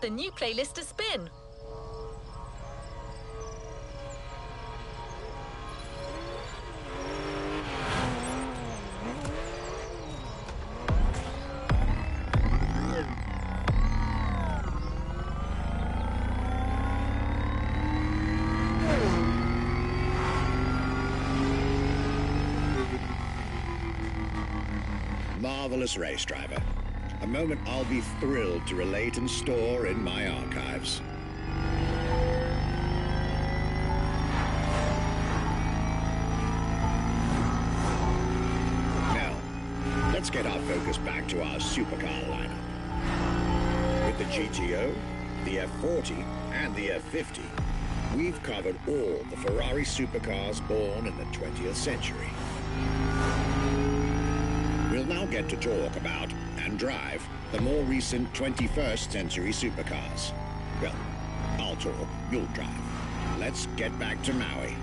the new playlist a spin. Marvelous race driver. A moment I'll be thrilled to relate and store in my archives. Now, let's get our focus back to our supercar lineup. With the GTO, the F40, and the F50, we've covered all the Ferrari supercars born in the 20th century. We'll now get to talk about and drive the more recent 21st century supercars. Well, I'll talk, you'll drive. Let's get back to Maui.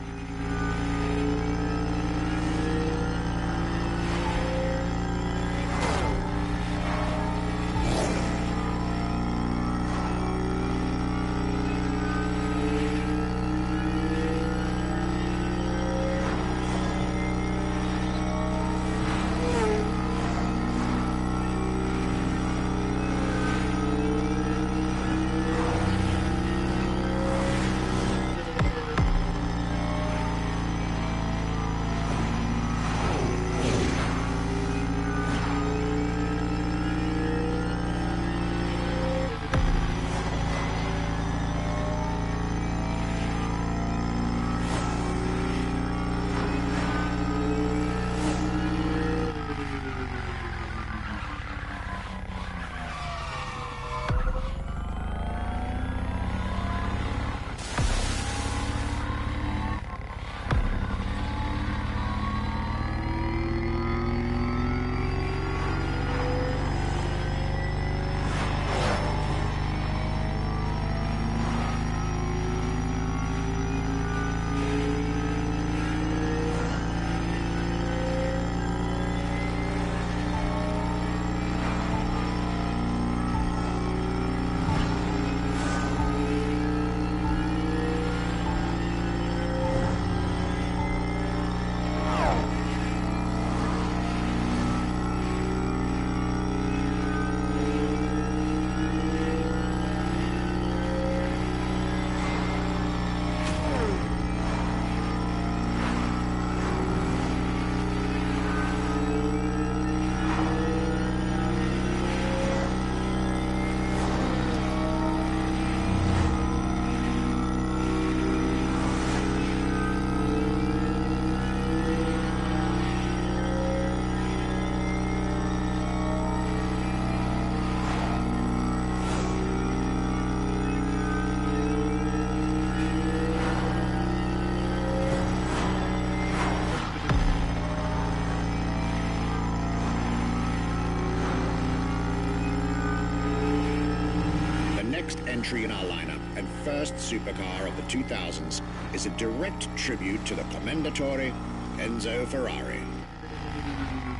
Entry in our lineup and first supercar of the 2000s is a direct tribute to the Commendatore Enzo Ferrari.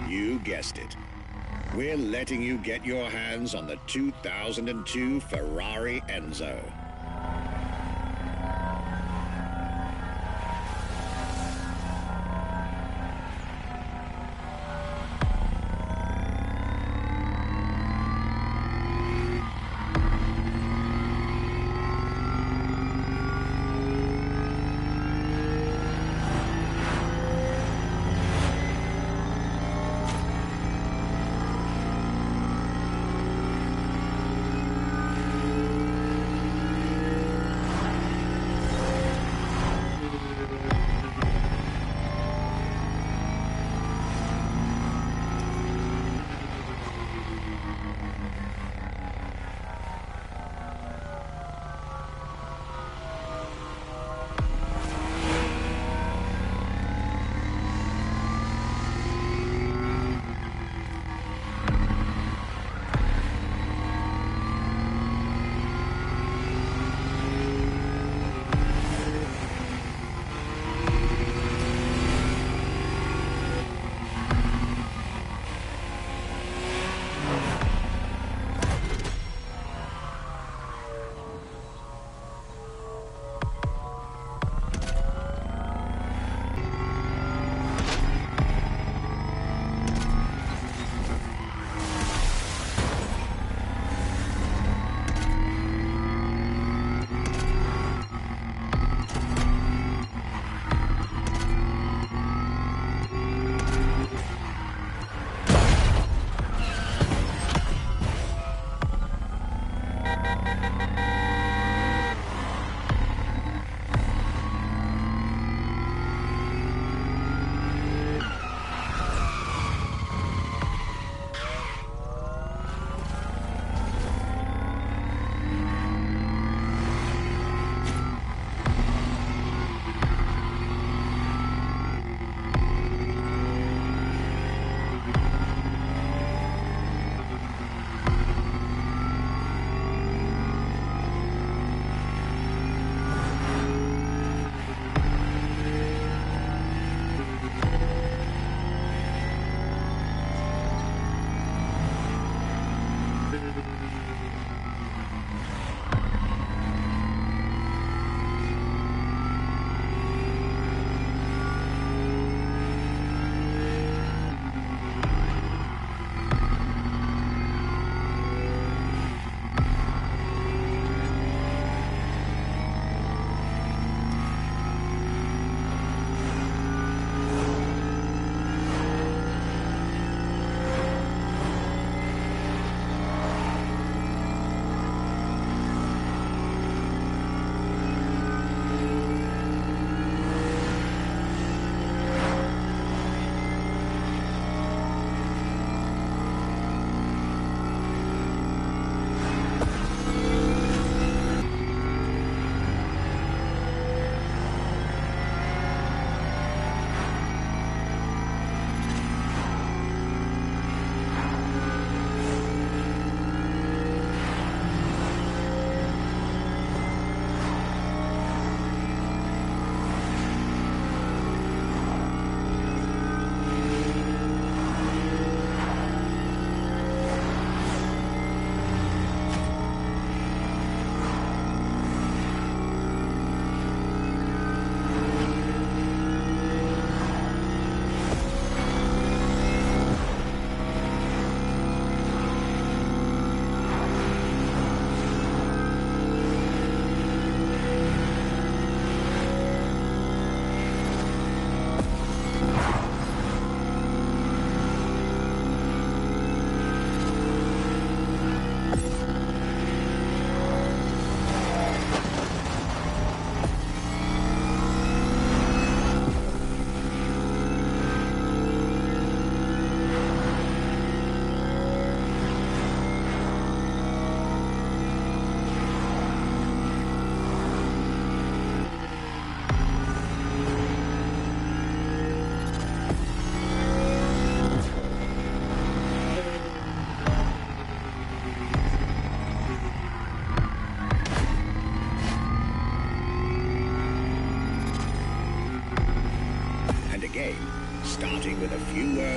You guessed it. We're letting you get your hands on the 2002 Ferrari Enzo.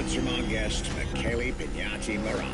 words from our guest, Michele Pignati Morano.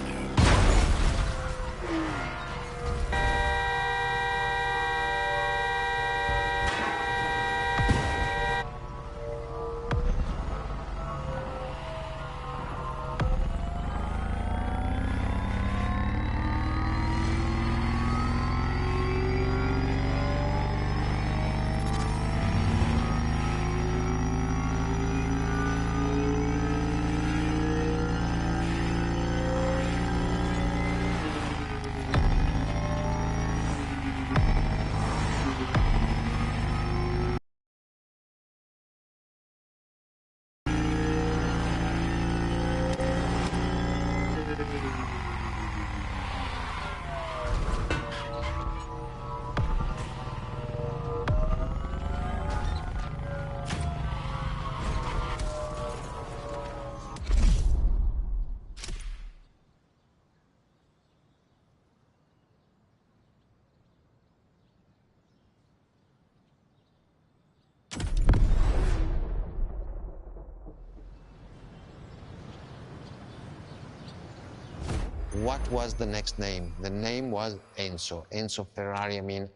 What was the next name? The name was Enzo. Enzo Ferrari, I mean,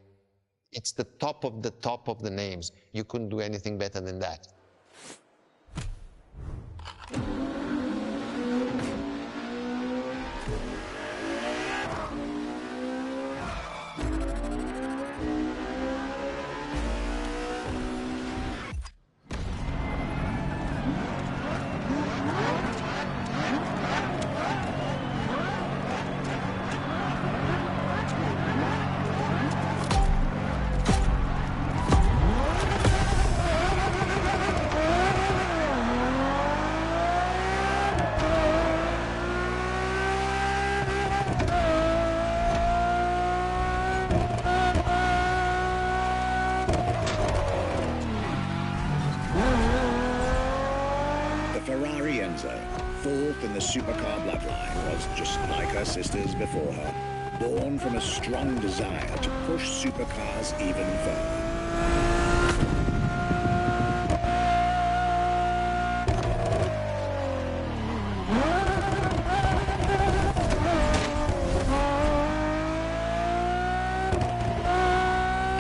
it's the top of the names. You couldn't do anything better than that. Ferrari Enzo, fourth in the supercar bloodline, was just like her sisters before her, born from a strong desire to push supercars even further.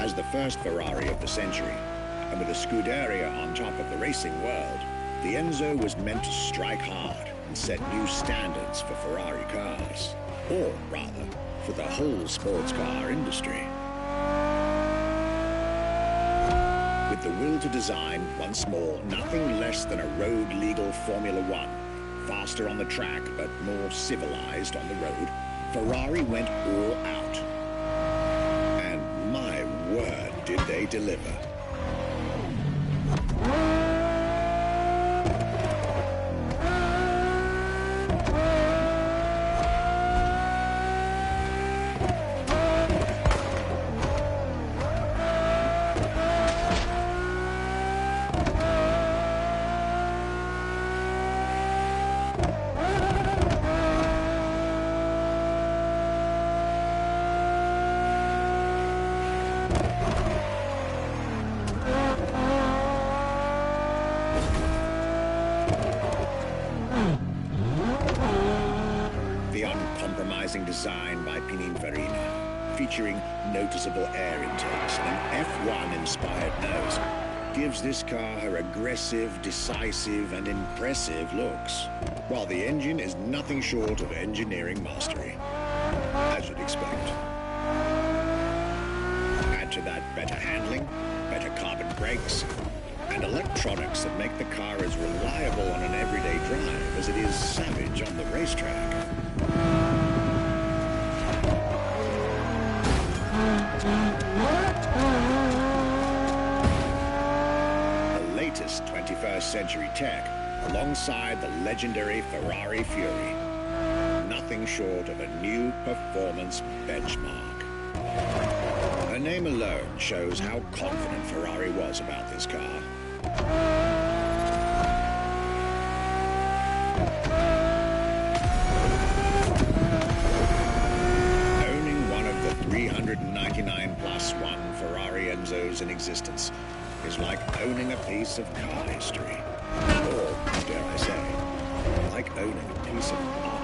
As the first Ferrari of the century, and with a Scuderia on top of the racing world, the Enzo was meant to strike hard and set new standards for Ferrari cars, or rather, for the whole sports car industry. With the will to design, once more, nothing less than a road-legal Formula One, faster on the track but more civilized on the road, Ferrari went all out. And my word, did they deliver. Design by Pininfarina, featuring noticeable air intakes and an F1-inspired nose, gives this car her aggressive, decisive, and impressive looks, while the engine is nothing short of engineering mastery, as you'd expect. Add to that better handling, better carbon brakes, and electronics that make the car as reliable on an everyday drive as it is savage on the racetrack. The latest 21st century tech, alongside the legendary Ferrari Fury. Nothing short of a new performance benchmark. Her name alone shows how confident Ferrari was about this car. Owning one of the 399 plus one Ferrari Enzos in existence is like owning a piece of car history. Or, dare I say, like owning a piece of art.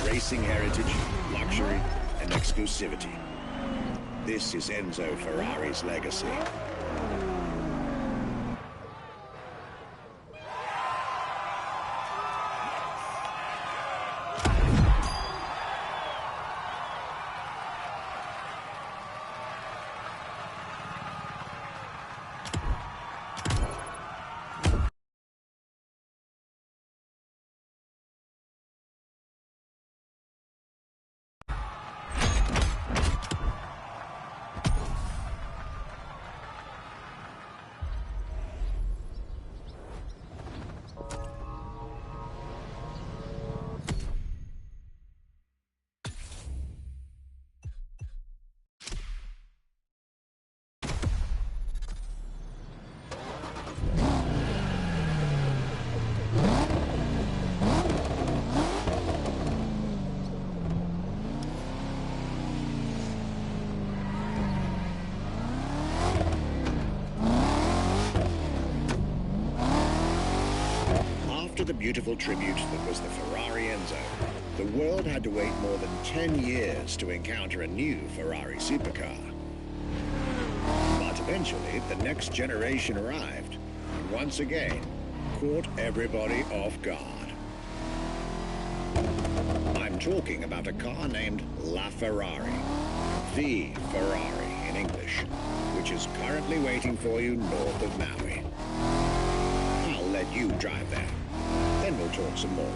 Racing heritage, luxury, and exclusivity. This is Enzo Ferrari's legacy. After the beautiful tribute that was the Ferrari Enzo, the world had to wait more than 10 years to encounter a new Ferrari supercar. But eventually, the next generation arrived, and once again, caught everybody off guard. I'm talking about a car named La Ferrari, the Ferrari in English, which is currently waiting for you north of Maui. I'll let you drive there. Then we'll talk some more.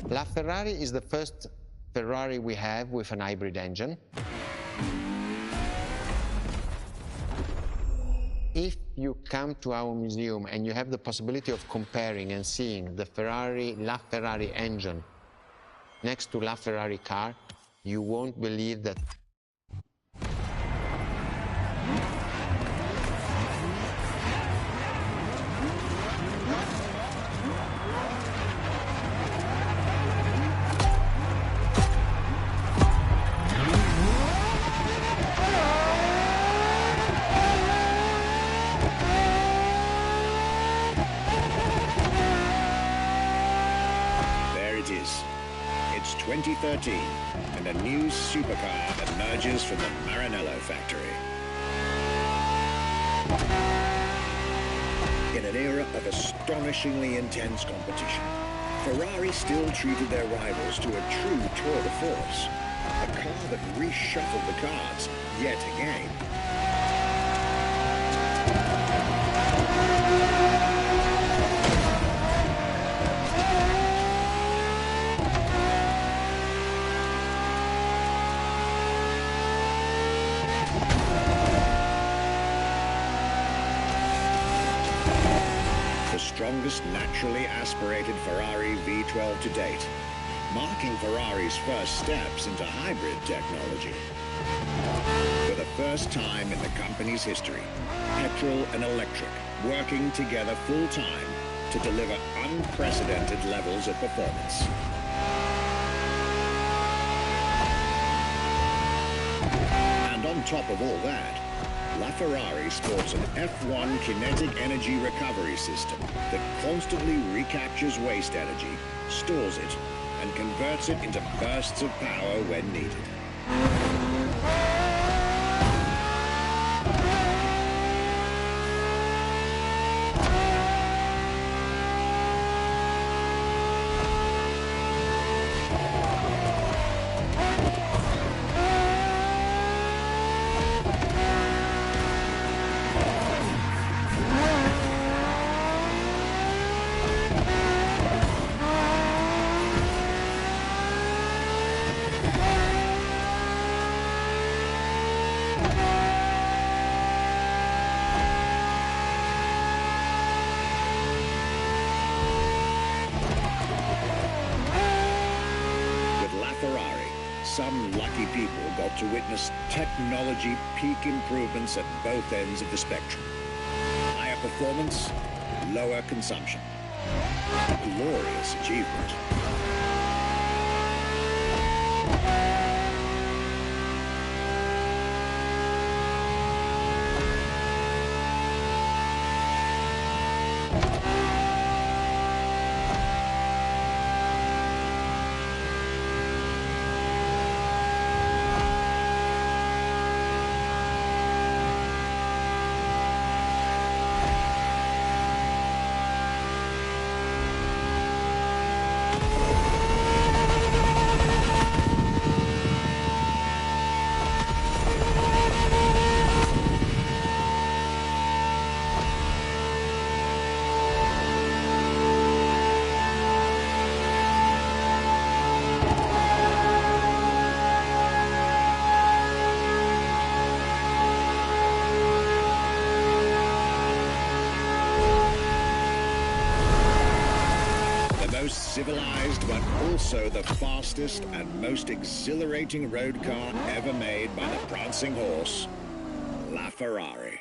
LaFerrari is the first Ferrari we have with an hybrid engine. If you come to our museum and you have the possibility of comparing and seeing the LaFerrari engine next to LaFerrari car, you won't believe that. It's 2013, and a new supercar emerges from the Maranello factory. In an era of astonishingly intense competition, Ferrari still treated their rivals to a true tour de force, a car that reshuffled the cards yet again. Strongest naturally aspirated Ferrari V12 to date, marking Ferrari's first steps into hybrid technology. For the first time in the company's history, petrol and electric working together full-time to deliver unprecedented levels of performance. And on top of all that, LaFerrari sports an F1 kinetic energy recovery system that constantly recaptures waste energy, stores it, and converts it into bursts of power when needed. Some lucky people got to witness technology peak improvements at both ends of the spectrum. Higher performance, lower consumption. A glorious achievement. Civilized, but also the fastest and most exhilarating road car ever made by the prancing horse, LaFerrari.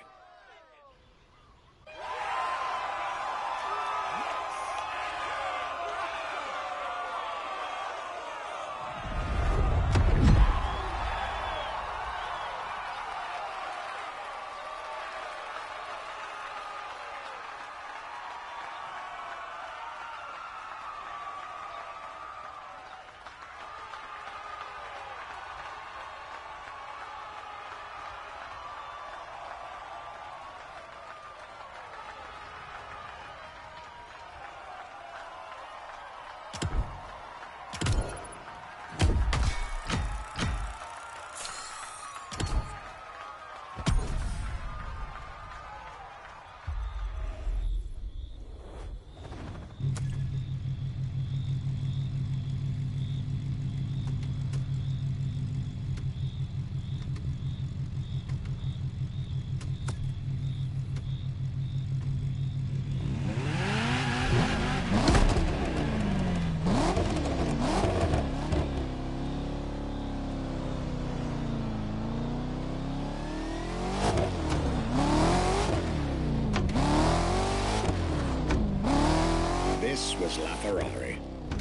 This was LaFerrari,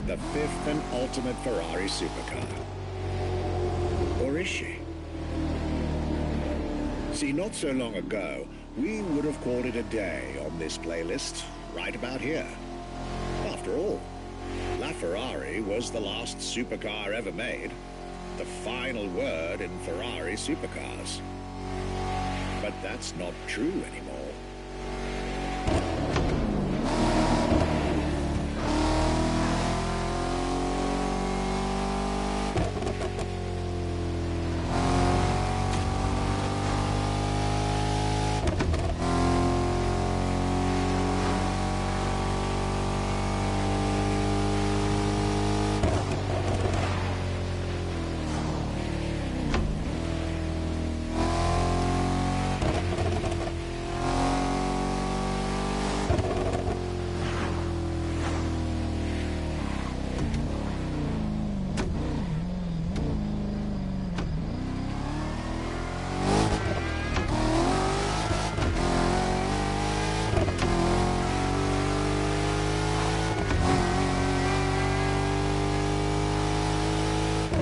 the fifth and ultimate Ferrari supercar. Or is she? See, not so long ago, we would have called it a day on this playlist, right about here. After all, LaFerrari was the last supercar ever made, the final word in Ferrari supercars. But that's not true anymore.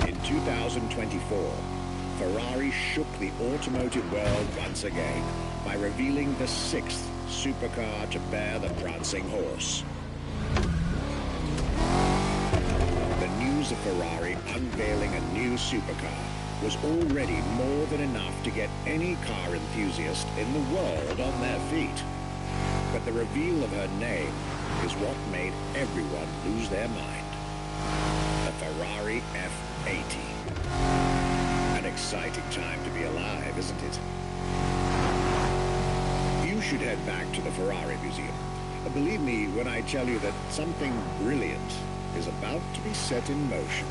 In 2024, Ferrari shook the automotive world once again by revealing the sixth supercar to bear the prancing horse. The news of Ferrari unveiling a new supercar was already more than enough to get any car enthusiast in the world on their feet. But the reveal of her name is what made everyone lose their mind. The Ferrari F80. An exciting time to be alive, isn't it? You should head back to the Ferrari Museum. Believe me when I tell you that something brilliant is about to be set in motion.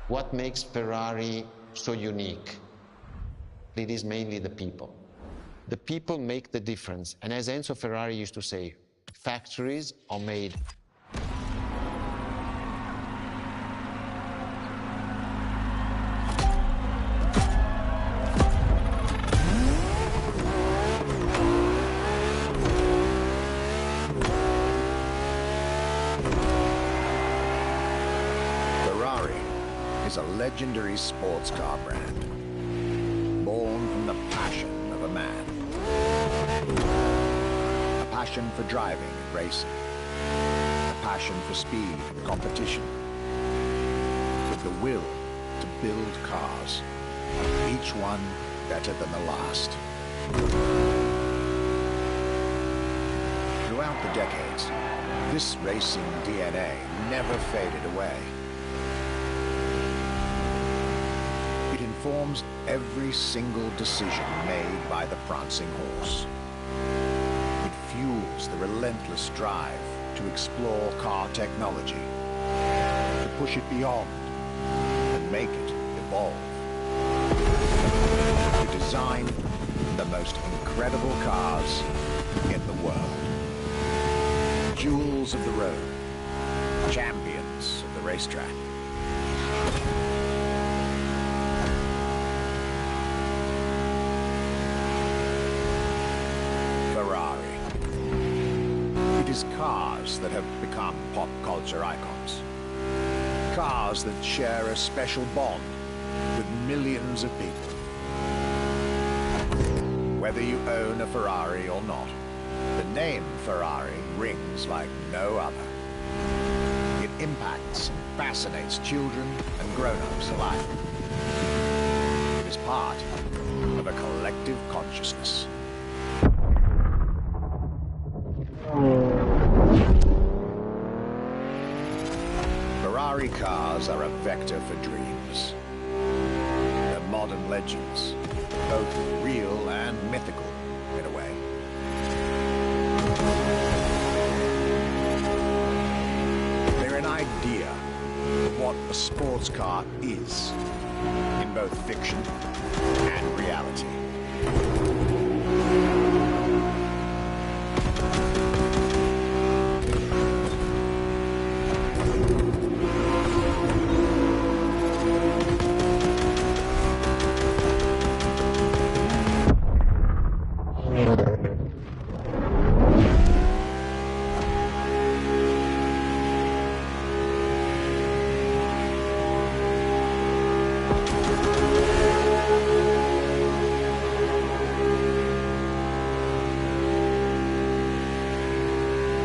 What makes Ferrari so unique? It is mainly the people. The people make the difference. And as Enzo Ferrari used to say, factories are made. Is a legendary sports car brand, born from the passion of a man. A passion for driving and racing. A passion for speed and competition. With the will to build cars, each one better than the last. Throughout the decades, this racing DNA never faded away. It informs every single decision made by the prancing horse. It fuels the relentless drive to explore car technology, to push it beyond and make it evolve. To design the most incredible cars in the world. Jewels of the road. Champions of the racetrack. Ferrari. It is cars that have become pop culture icons. Cars that share a special bond with millions of people. Whether you own a Ferrari or not, the name Ferrari rings like no other. It impacts and fascinates children and grown-ups alike. It is part of a collective consciousness. Ferrari cars are a vector for dreams. They're modern legends, both real and mythical in a way. They're an idea of what a sports car is, in both fiction and reality.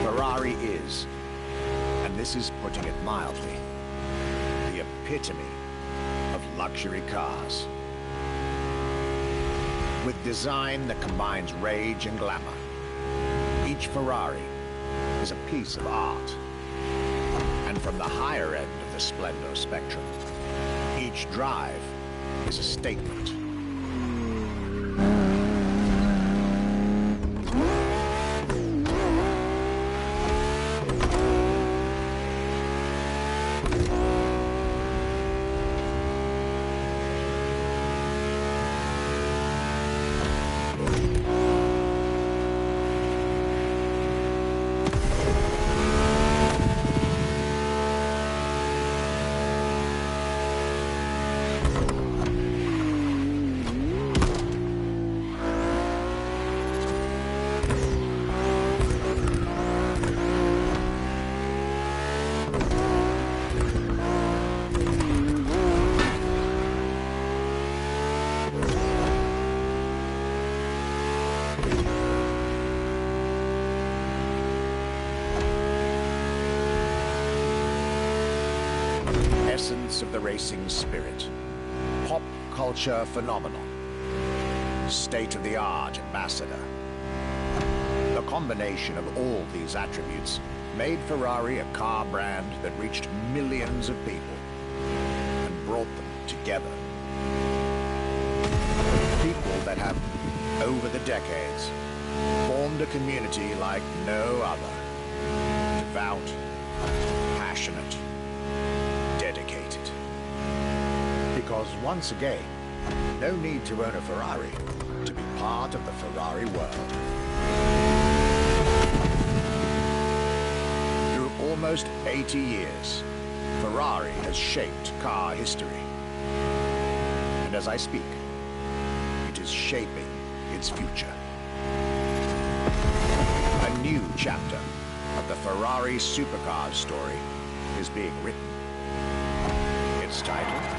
Ferrari is, and this is putting it mildly, the epitome of luxury cars. With design that combines rage and glamour, each Ferrari is a piece of art. And from the higher end of the splendor spectrum, each drive is a statement. Essence of the racing spirit, pop culture phenomenon, state-of-the-art ambassador. The combination of all these attributes made Ferrari a car brand that reached millions of people and brought them together. People that have, over the decades, formed a community like no other. Devout, passionate, dedicated. Because once again, no need to own a Ferrari to be part of the Ferrari world. Through almost 80 years, Ferrari has shaped car history. And as I speak, it is shaping its future. A new chapter of the Ferrari supercar story is being written. Its title?